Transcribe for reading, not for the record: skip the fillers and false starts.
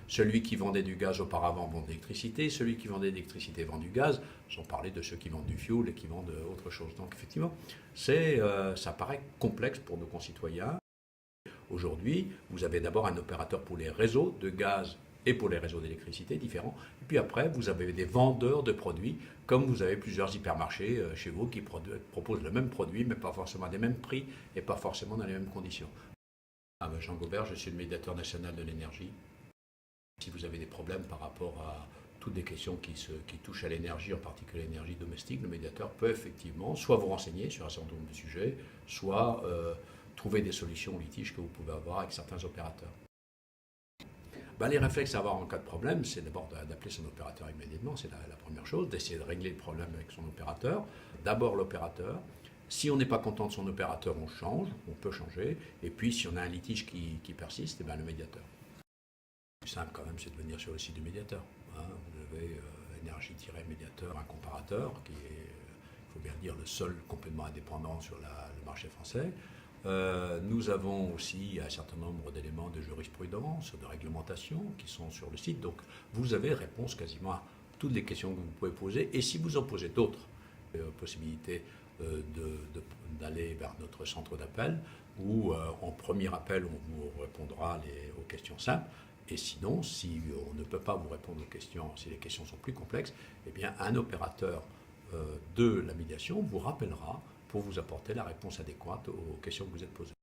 Celui qui vendait du gaz auparavant vend de l'électricité, celui qui vendait de l'électricité vend du gaz, sans parler de ceux qui vendent du fioul et qui vendent autre chose. Donc effectivement, ça paraît complexe pour nos concitoyens. Aujourd'hui, vous avez d'abord un opérateur pour les réseaux de gaz et pour les réseaux d'électricité différents. Et puis après, vous avez des vendeurs de produits, comme vous avez plusieurs hypermarchés chez vous qui proposent le même produit, mais pas forcément des mêmes prix et pas forcément dans les mêmes conditions. Jean Gaubert, je suis le médiateur national de l'énergie. Si vous avez des problèmes par rapport à toutes les questions qui touchent à l'énergie, en particulier l'énergie domestique, le médiateur peut effectivement soit vous renseigner sur un certain nombre de sujets, soit trouver des solutions aux litiges que vous pouvez avoir avec certains opérateurs. Les réflexes à avoir en cas de problème, c'est d'abord d'appeler son opérateur immédiatement, c'est la première chose, d'essayer de régler le problème avec son opérateur. D'abord l'opérateur. Si on n'est pas content de son opérateur, on change, on peut changer. Et puis si on a un litige qui persiste, le médiateur. Le plus simple quand même, c'est de venir sur le site du médiateur. Vous avez énergie-médiateur, un comparateur, qui est, il faut bien le dire, le seul complètement indépendant sur le marché français. Nous avons aussi un certain nombre d'éléments de jurisprudence, de réglementation qui sont sur le site. Donc vous avez réponse quasiment à toutes les questions que vous pouvez poser. Et si vous en posez d'autres, possibilités d'aller vers notre centre d'appel où en premier appel on vous répondra aux questions simples. Et sinon, si on ne peut pas vous répondre aux questions, si les questions sont plus complexes, eh bien un opérateur de la médiation vous rappellera pour vous apporter la réponse adéquate aux questions que vous êtes posées.